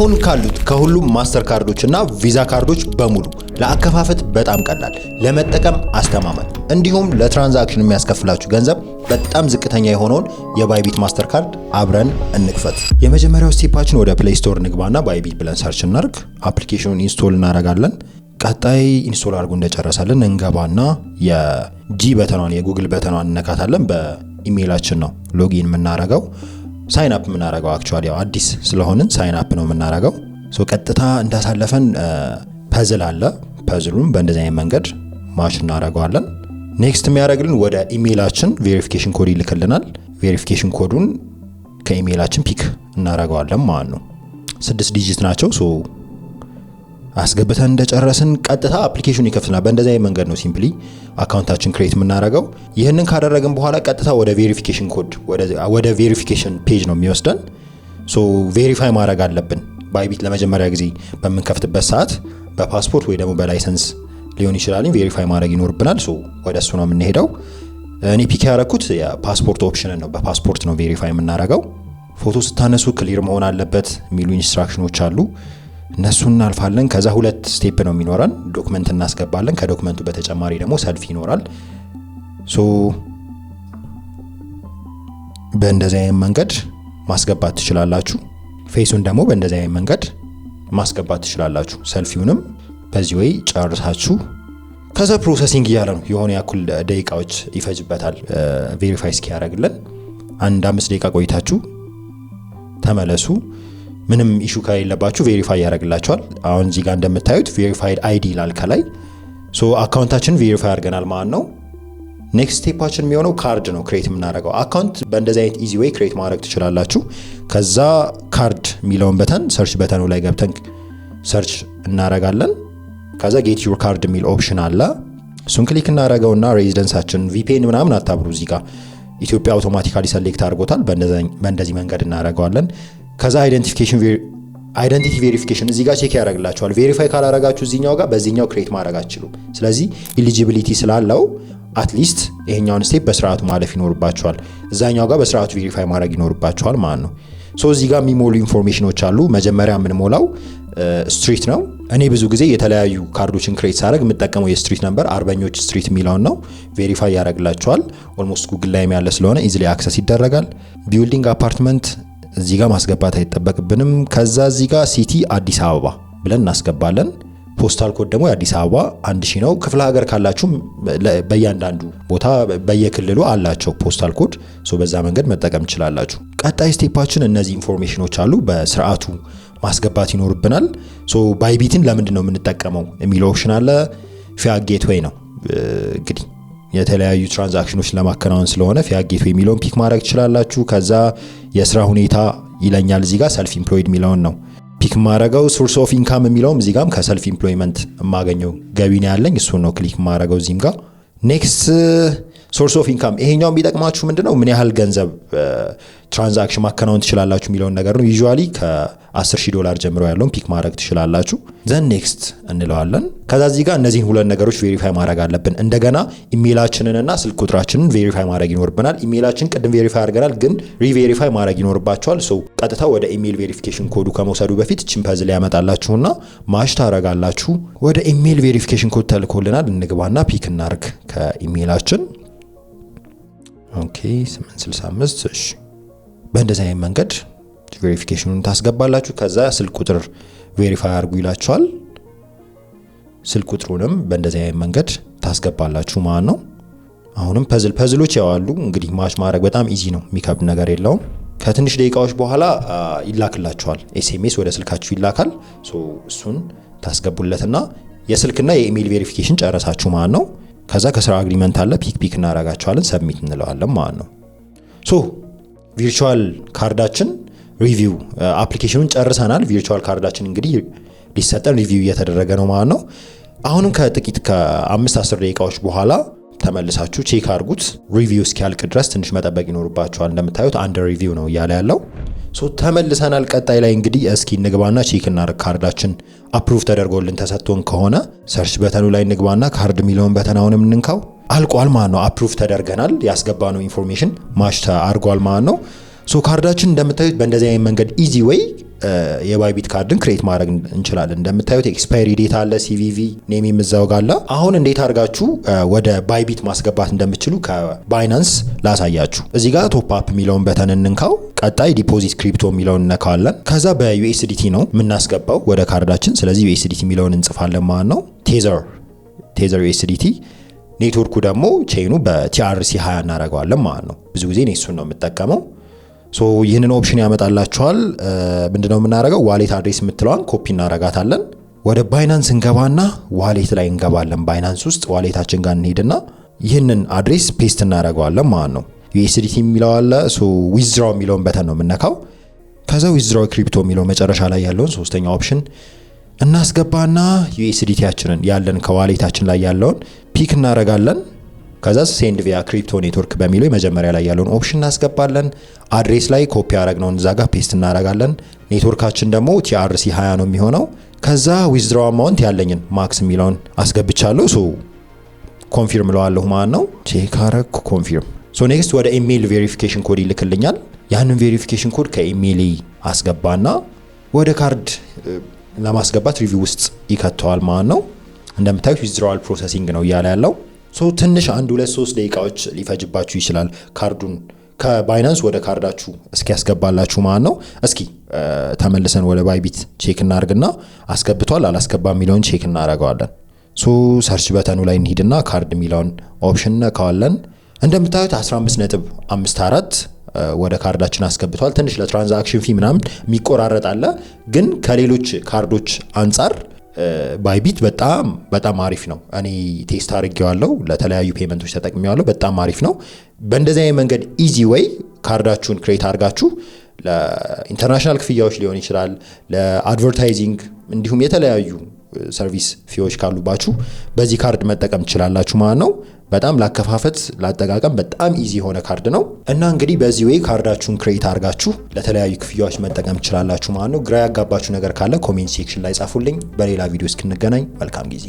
አሁን ካሉት ከሁሉም ማስተር ካርዶች እና ቪዛ ካርዶች በሙሉ ለአከፋፈት በጣም ቀላል፣ ለመጠቀም አስተማማኝ እንዲሁም ለትራንዛክሽን የሚያስከፍላችሁ ገንዘብ በጣም ዝቅተኛ የሆነውን የባይቢት ማስተር ካርድ አብረን እንክፈት። የመጀመሪያው ስቴፓችን ወደ ፕሌይ ስቶር ንግባና ባይቢት ብለን ሰርች እናርግ። አፕሊኬሽኑን ኢንስቶል እናረጋለን። ቀጣይ ኢንስቶል አድርጎ እንደጨረሰልን እንገባና የጂ በተኗን የጉግል በተኗን እንነካታለን። በኢሜይላችን ነው ሎጊን የምናረገው ሳይን አፕ የምናረገው አክቹአሊ ያው አዲስ ስለሆንን ሳይን አፕ ነው የምናረገው። ቀጥታ እንዳሳለፈን ፐዝል አለ። ፐዝሉን በእንደዚህ አይነት መንገድ ማች እናረጋለን። ኔክስት የሚያደርግልን ወደ ኢሜይላችን ቬሪፊኬሽን ኮድ ይልክልናል። ቬሪፊኬሽን ኮዱን ከኢሜይላችን ፒክ እናረጋለን ማለት ነው። 6 ዲጂት ናቸው። አስገብተን እንደጨረስን ቀጥታ አፕሊኬሽኑ ይከፍተናል። በእንደዚህ አይነት መንገድ ነው ሲምፕሊ አካውንታችን ክሬት የምናረገው። ይህንን ካደረግን በኋላ ቀጥታ ወደ ቬሪፊኬሽን ኮድ ወደ ቬሪፊኬሽን ፔጅ ነው የሚወስደን። ቬሪፋይ ማድረግ አለብን። ባይቢት ለመጀመሪያ ጊዜ በምንከፍትበት ሰዓት በፓስፖርት ወይ ደግሞ በላይሰንስ ሊሆን ይችላል ቬሪፋይ ማድረግ ይኖርብናል። ወደ እሱ ነው የምንሄደው። እኔ ፒክ ያደረኩት የፓስፖርት ኦፕሽን ነው። በፓስፖርት ነው ቬሪፋይ የምናረገው። ፎቶ ስታነሱ ክሊር መሆን አለበት የሚሉ ኢንስትራክሽኖች አሉ። እነሱን እናልፋለን። ከዛ 2 ስቴፕ ነው የሚኖረን። ዶክመንት እናስገባለን። ከዶክመንቱ በተጨማሪ ደግሞ ሰልፊ ይኖራል። በእንደዚህ አይነት መንገድ ማስገባት ትችላላችሁ። ፌሱን ደግሞ በእንደዚህ አይነት መንገድ ማስገባት ትችላላችሁ። ሰልፊውንም በዚህ ወይ ጨርሳችሁ ከዛ ፕሮሰሲንግ እያለ ነው የሆነ ያክል ደቂቃዎች ይፈጅበታል ቬሪፋይ እስኪያደርግልን። 5 ደቂቃ ቆይታችሁ ተመለሱ። ምንም ኢሹ ከሌለባችሁ ቬሪፋይ ያደርግላችኋል። አሁን እዚህ ጋር እንደምታዩት ቬሪፋይድ አይዲ ይላል ከላይ። አካውንታችን ቬሪፋይ አድርገናል ማለት ነው። ኔክስት ስቴፓችን የሚሆነው ካርድ ነው ክሬት የምናደርገው። አካውንት በእንደዚህ አይነት ኢዚ ዌይ ክሬት ማድረግ ትችላላችሁ። ከዛ ካርድ የሚለውን በተን ሰርች በተኑ ላይ ገብተን ሰርች እናረጋለን። ከዛ ጌት ዩር ካርድ የሚል ኦፕሽን አለ። እሱን ክሊክ እናረገውና ሬዚደንሳችን ቪፒኤን ምናምን አታብሩ። እዚህ ጋር ኢትዮጵያ አውቶማቲካሊ ሰሌክት አድርጎታል። በእንደዚህ መንገድ እናረገዋለን። ከዛ አይደንቲቲ ቬሪፊኬሽን እዚህ ጋር ቼክ ያደርግላችኋል። ቬሪፋይ ካላረጋችሁ እዚህኛው ጋር በዚህኛው ክሬት ማድረግ አትችሉም። ስለዚህ ኢሊጂቢሊቲ ስላለው አትሊስት ይሄኛውን ስቴፕ በስርዓቱ ማለፍ ይኖርባችኋል። እዛኛው ጋር በስርዓቱ ቬሪፋይ ማድረግ ይኖርባችኋል ማለት ነው። እዚህ ጋር የሚሞሉ ኢንፎርሜሽኖች አሉ። መጀመሪያ የምንሞላው ስትሪት ነው። እኔ ብዙ ጊዜ የተለያዩ ካርዶችን ክሬት ሳደርግ የምጠቀመው የስትሪት ነምበር አርበኞች ስትሪት የሚለውን ነው። ቬሪፋይ ያደርግላችኋል። ኦልሞስት ጉግል ላይም ያለ ስለሆነ ኢዚሊ አክሰስ ይደረጋል። ቢልዲንግ አፓርትመንት እዚህ ጋር ማስገባት አይጠበቅብንም። ከዛ እዚህ ጋር ሲቲ አዲስ አበባ ብለን እናስገባለን። ፖስታል ኮድ ደግሞ የአዲስ አበባ 1000 ነው። ክፍለ ሀገር ካላችሁ በእያንዳንዱ ቦታ በየክልሉ አላቸው ፖስታል ኮድ። በዛ መንገድ መጠቀም ትችላላችሁ። ቀጣይ ስቴፓችን እነዚህ ኢንፎርሜሽኖች አሉ በስርዓቱ ማስገባት ይኖርብናል። ባይቢትን ለምንድን ነው የምንጠቀመው የሚለው ኦፕሽን አለ። ፊያት ጌትዌይ ነው እንግዲህ የተለያዩ ትራንዛክሽኖች ለማከናወን ስለሆነ ፊያት ጌትዌይ የሚለውን ፒክ ማድረግ ትችላላችሁ። ከዛ የስራ ሁኔታ ይለኛል። እዚህ ጋር ሰልፍ ኢምፕሎይድ የሚለውን ነው ፒክ ማድረገው። ሶርስ ኦፍ ኢንካም የሚለውም እዚህ ጋርም ከሰልፍ ኢምፕሎይመንት የማገኘው ገቢ ነው ያለኝ፣ እሱን ነው ክሊክ ማድረገው እዚህም ጋር። ኔክስት ሶርስ ኦፍ ኢንካም ይሄኛው የሚጠቅማችሁ ምንድነው ምን ያህል ገንዘብ ትራንዛክሽን ማከናወን ትችላላችሁ የሚለውን ነገር ነው። ዩዥዋሊ $10,000 ጀምሮ ያለውን ፒክ ማድረግ ትችላላችሁ። ዘን ኔክስት እንለዋለን። ከዛ እዚህ ጋር እነዚህን 2 ነገሮች ቬሪፋይ ማድረግ አለብን። እንደገና ኢሜይላችንንና ስልክ ቁጥራችንን ቬሪፋይ ማድረግ ይኖርብናል። ኢሜይላችን ቅድም ቬሪፋይ አድርገናል፣ ግን ሪቬሪፋይ ማድረግ ይኖርባቸዋል። ቀጥታ ወደ ኢሜይል ቬሪፊኬሽን ኮዱ ከመውሰዱ በፊት ቺን ፐዝል ያመጣላችሁና ማሽ ታረጋላችሁ። ወደ ኢሜይል ቬሪፊኬሽን ኮድ ተልኮልናል። እንግባና ፒክ እናርግ ከኢሜይላችን። ኦኬ 865 እሺ። በእንደዚህ አይነት መንገድ ቬሪፊኬሽኑን ታስገባላችሁ። ከዛ ስልክ ቁጥር ቬሪፋይ አድርጉ ይላችኋል። ስልክ ቁጥሩንም በእንደዚህ አይነት መንገድ ታስገባላችሁ ማለት ነው። አሁንም ፐዝሎች ያዋሉ እንግዲህ ማች ማድረግ በጣም ኢዚ ነው፣ የሚከብድ ነገር የለውም። ከትንሽ ደቂቃዎች በኋላ ይላክላችኋል። ኤስኤምኤስ ወደ ስልካችሁ ይላካል። እሱን ታስገቡለትና የስልክና የኢሜይል ቬሪፊኬሽን ጨረሳችሁ ማለት ነው። ከዛ ከስራ አግሪመንት አለ ፒክ እናረጋቸዋለን። ሰብሚት እንለዋለን ማለት ነው። ቪርቹዋል ካርዳችን ሪቪው አፕሊኬሽኑን ጨርሰናል። ቪርቹዋል ካርዳችን እንግዲህ ሊሰጠን ሪቪው እየተደረገ ነው ማለት ነው። አሁንም ከጥቂት ከ5-10 ደቂቃዎች በኋላ ተመልሳችሁ ቼክ አድርጉት። ሪቪው እስኪያልቅ ድረስ ትንሽ መጠበቅ ይኖርባችኋል። እንደምታዩት አንደር ሪቪው ነው እያለ ያለው። ተመልሰናል። ቀጣይ ላይ እንግዲህ እስኪ እንግባና ቼክ እናድርግ። ካርዳችን አፕሩቭ ተደርጎልን ተሰጥቶን ከሆነ ሰርች በተኑ ላይ እንግባና ካርድ የሚለውን በተን አሁንም እንንካው። አልቋል ማለት ነው። አፕሩቭ ተደርገናል። ያስገባነው ኢንፎርሜሽን ማች አድርጓል ማለት ነው። ሶ ካርዳችን እንደምታዩት በእንደዚህ አይነት መንገድ ኢዚ ዌይ የባይቢት ካርድን ክሬት ማድረግ እንችላለን። እንደምታዩት ኤክስፓየሪ ዴት አለ፣ ሲቪቪ ኔም የምዛው ጋር አለ። አሁን እንዴት አድርጋችሁ ወደ ባይቢት ማስገባት እንደምትችሉ ከባይናንስ ላሳያችሁ። እዚህ ጋር ቶፕ አፕ የሚለውን በተን እንንካው። ቀጣይ ዲፖዚት ክሪፕቶ የሚለውን እነካዋለን። ከዛ በዩኤስዲቲ ነው የምናስገባው ወደ ካርዳችን። ስለዚህ ዩኤስዲቲ የሚለውን እንጽፋለን ማለት ነው። ቴዘር ዩኤስዲቲ። ኔትወርኩ ደግሞ ቼኑ በቲአርሲ 20 እናደርገዋለን ማለት ነው። ብዙ ጊዜ እኔ እሱን ነው የምጠቀመው። ሶ ይህንን ኦፕሽን ያመጣላችኋል። ምንድነው የምናደርገው? ዋሌት አድሬስ የምትለዋን ኮፒ እናረጋታለን። ወደ ባይናንስ እንገባና ዋሌት ላይ እንገባለን። ባይናንስ ውስጥ ዋሌታችን ጋር እንሄድና ይህንን አድሬስ ፔስት እናደርገዋለን ማለት ነው። ዩኤስዲቲ የሚለው አለ። ሶ ዊዝድራው የሚለውን በተን ነው የምነካው። ከዛ ዊዝድራው ክሪፕቶ የሚለው መጨረሻ ላይ ያለውን ሶስተኛ ኦፕሽን እናስገባና ዩኤስዲቲያችንን ያለን ከዋሌታችን ላይ ያለውን ፒክ እናረጋለን። ከዛ ሴንድ ቪያ ክሪፕቶ ኔትወርክ በሚለው የመጀመሪያ ላይ ያለውን ኦፕሽን እናስገባለን። አድሬስ ላይ ኮፒ ያደረግነውን እዛ ጋር ፔስት እናረጋለን። ኔትወርካችን ደግሞ ቲአርሲ 20 ነው የሚሆነው። ከዛ ዊዝድራው አማውንት ያለኝን ማክስ የሚለውን አስገብቻለሁ። ሶ ኮንፊርም ለዋለሁ ማለት ነው። ቼክ አረኩ፣ ኮንፊርም። ሶ ኔክስት ወደ ኢሜይል ቬሪፊኬሽን ኮድ ይልክልኛል። ያንን ቬሪፊኬሽን ኮድ ከኢሜይል አስገባና ወደ ካርድ ለማስገባት ሪቪው ውስጥ ይከተዋል ማለት ነው። እንደምታዩት ዊዝድራዋል ፕሮሰሲንግ ነው እያለ ያለው። ሶ ትንሽ 1-2-3 ደቂቃዎች ሊፈጅባችሁ ይችላል ካርዱን ከባይናንስ ወደ ካርዳችሁ እስኪያስገባላችሁ ማለት ነው። እስኪ ተመልሰን ወደ ባይቢት ቼክ እናርግና አስገብቷል አላስገባ የሚለውን ቼክ እናረጋዋለን። ሶ ሰርች በተኑ ላይ እንሂድና ካርድ የሚለውን ኦፕሽን ነካዋለን። እንደምታዩት 15.54 ወደ ካርዳችን አስገብቷል። ትንሽ ለትራንዛክሽን ፊ ምናምን የሚቆራረጥ አለ፣ ግን ከሌሎች ካርዶች አንጻር ባይቢት በጣም አሪፍ ነው። እኔ ቴስት አድርጌዋለሁ፣ ለተለያዩ ፔመንቶች ተጠቅሜዋለሁ። በጣም አሪፍ ነው። በእንደዚህ አይነት መንገድ ኢዚ ዌይ ካርዳችሁን ክሬት አድርጋችሁ ለኢንተርናሽናል ክፍያዎች ሊሆን ይችላል፣ ለአድቨርታይዚንግ እንዲሁም የተለያዩ ሰርቪስ ፊዎች ካሉባችሁ በዚህ ካርድ መጠቀም ትችላላችሁ ማለት ነው። በጣም ላከፋፈት ላጠቃቀም በጣም ኢዚ የሆነ ካርድ ነው እና እንግዲህ በዚህ ዌይ ካርዳችሁን ክሬት አድርጋችሁ ለተለያዩ ክፍያዎች መጠቀም ትችላላችሁ ማለት ነው። ግራ ያጋባችሁ ነገር ካለ ኮሜንት ሴክሽን ላይ ጻፉልኝ። በሌላ ቪዲዮ እስክንገናኝ መልካም ጊዜ